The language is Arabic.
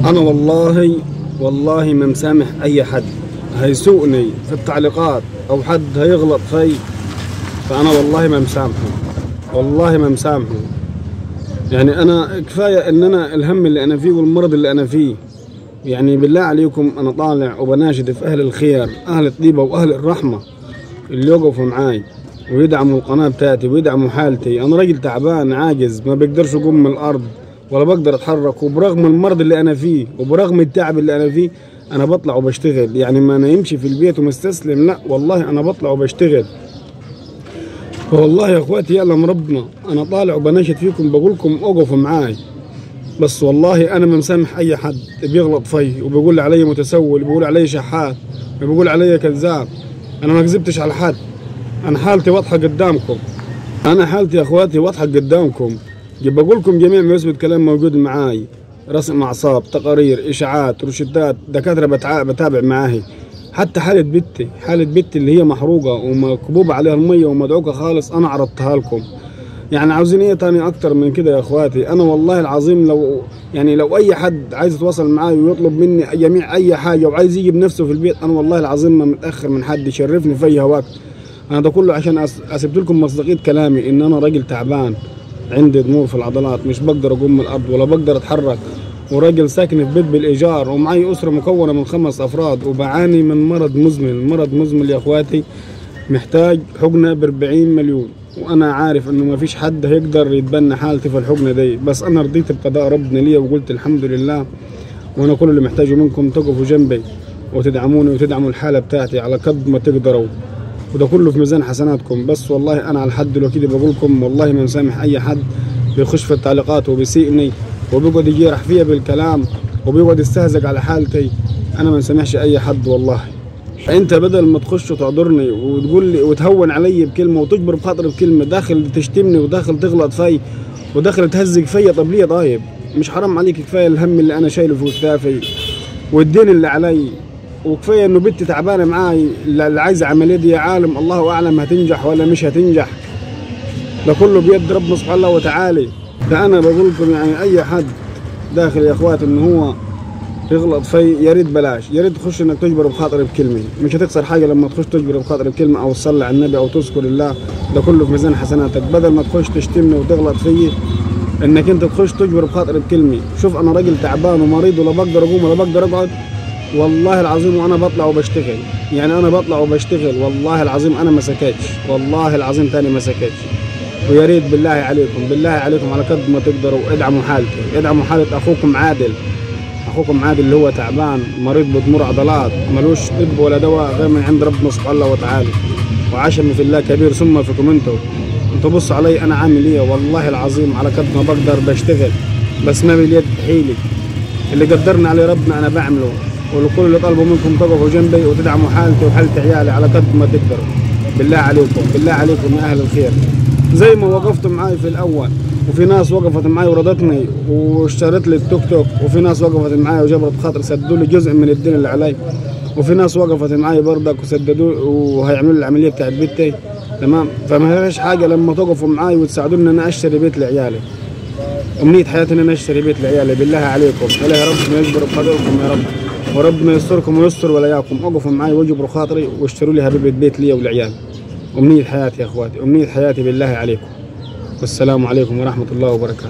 أنا والله ما مسامح أي حد هيسوقني في التعليقات أو حد هيغلط في، فأنا والله ما مسامحه، والله ما مسامحه. يعني أنا كفاية إن أنا الهم اللي أنا فيه والمرض اللي أنا فيه. يعني بالله عليكم أنا طالع وبناشد في أهل الخير، أهل الطيبة وأهل الرحمة اللي يوقفوا معاي ويدعموا القناة بتاعتي ويدعموا حالتي. أنا راجل تعبان عاجز ما بقدرش أقوم من الأرض ولا بقدر أتحرك، وبرغم المرض اللي أنا فيه وبرغم التعب اللي أنا فيه أنا بطلع وبشتغل. يعني ما أنا يمشي في البيت ومستسلم، لا والله أنا بطلع وبشتغل. والله يا اخواتي يعلم ربنا انا طالع وبناشد فيكم بقولكم اوقفوا معاي. بس والله انا ما مسامح اي حد بيغلط في وبيقول علي متسول، بيقول علي شحات، بيقول علي كذاب. انا ما كذبتش على حد، انا حالتي واضحه قدامكم، انا حالتي يا اخواتي واضحه قدامكم. بقولكم جميع ما يثبت كلام موجود معاي، رسم اعصاب، تقارير، اشاعات، روشتات، دكاتره بتابع معاهي. حتى حالة بنتي اللي هي محروقة ومكبوبة عليها المية ومدعوكة خالص أنا عرضتها لكم. يعني عاوزين إيه تاني أكتر من كده يا إخواتي؟ أنا والله العظيم لو أي حد عايز يتواصل معاي ويطلب مني جميع أي حاجة وعايز يجي بنفسه في البيت، أنا والله العظيم ما متأخر من حد يشرفني في أي وقت. أنا ده كله عشان أثبت لكم مصداقية كلامي إن أنا راجل تعبان، عندي ضمور في العضلات، مش بقدر أقوم من الأرض ولا بقدر أتحرك، وراجل ساكن في بيت بالإيجار، ومعي أسرة مكونة من 5 أفراد، وبعاني من مرض مزمن يا إخواتي، محتاج حقنة ب40 مليون. وأنا عارف إنه ما فيش حد هيقدر يتبنى حالتي في الحقنة دي، بس أنا رضيت بقضاء ربنا ليا وقلت الحمد لله. وأنا كل اللي محتاجه منكم تقفوا جنبي وتدعموني وتدعموا الحالة بتاعتي على قد ما تقدروا، وده كله في ميزان حسناتكم. بس والله أنا على الحد دلوقتي بقول لكم والله ما مسامح أي حد بيخش في التعليقات وبيسيئني وبيقعد يجرح فيا بالكلام وبيقعد يستهزق على حالتي. انا ما مسامحش اي حد والله. انت بدل ما تخش وتعذرني وتقول لي وتهون علي بكلمه وتجبر بخاطري بكلمه، داخل تشتمني وداخل تغلط في وداخل تهزق فيا، طب ليه؟ طيب مش حرام عليك؟ كفايه الهم اللي انا شايله في كتافي والدين اللي علي، وكفايه انه بنتي تعبانه معاي اللي عايزه عمليه دي. يا عالم الله اعلم هتنجح ولا مش هتنجح، ده كله بيد ربنا سبحانه وتعالى. ده انا بقول لكم يعني اي حد داخل يا اخوات ان هو يغلط في، يا ريت بلاش، يا ريت تخش انك تجبر بخاطر بكلمه، مش هتخسر حاجه لما تخش تجبر بخاطر بكلمه او تصلي على النبي او تذكر الله، ده كله في ميزان حسناتك. بدل ما تخش تشتمني وتغلط فيي انك انت تخش تجبر بخاطر بكلمه. شوف انا راجل تعبان ومريض ولا بقدر اقوم ولا بقدر اقعد والله العظيم، وانا بطلع وبشتغل. يعني انا بطلع وبشتغل والله العظيم، انا ما سكتش والله العظيم تاني ما سكتش. ويا ريت بالله عليكم على قد ما تقدروا ادعموا حالتي، ادعموا حالة اخوكم عادل اللي هو تعبان مريض بضمور عضلات، ملوش طب ولا دواء غير من عند ربنا سبحانه وتعالى. وعشمي في الله كبير ثم فيكم انتوا بصوا علي انا عامل ايه. والله العظيم على قد ما بقدر بشتغل، بس ما باليد حيلي، اللي قدرنا عليه ربنا انا بعمله. ولكل اللي طالبوا منكم تقفوا جنبي وتدعموا حالتي وحالة عيالي على قد ما تقدروا. بالله عليكم يا اهل الخير، زي ما وقفتوا معاي في الاول، وفي ناس وقفت معاي ورضتني واشترت لي التوك توك، وفي ناس وقفت معاي وجبرت خاطر سددوا لي جزء من الدين اللي علي، وفي ناس وقفت معاي برضك وسددوا وهيعملوا لي العمليه بتاعت بيتي. تمام، فما فيش حاجه لما توقفوا معاي وتساعدوني ان انا اشتري بيت لعيالي. امنيه حياتي ان انا اشتري بيت لعيالي. بالله عليكم الله يا رب ما يجبر بقدركم يا رب، وربنا يستركم ويستر ولاياكم. وقفوا معاي واجبروا خاطري واشتروا لي حبيبه بيت لي ولعيالي. أمنية حياتي يا أخواتي، أمنية حياتي بالله عليكم. والسلام عليكم ورحمة الله وبركاته.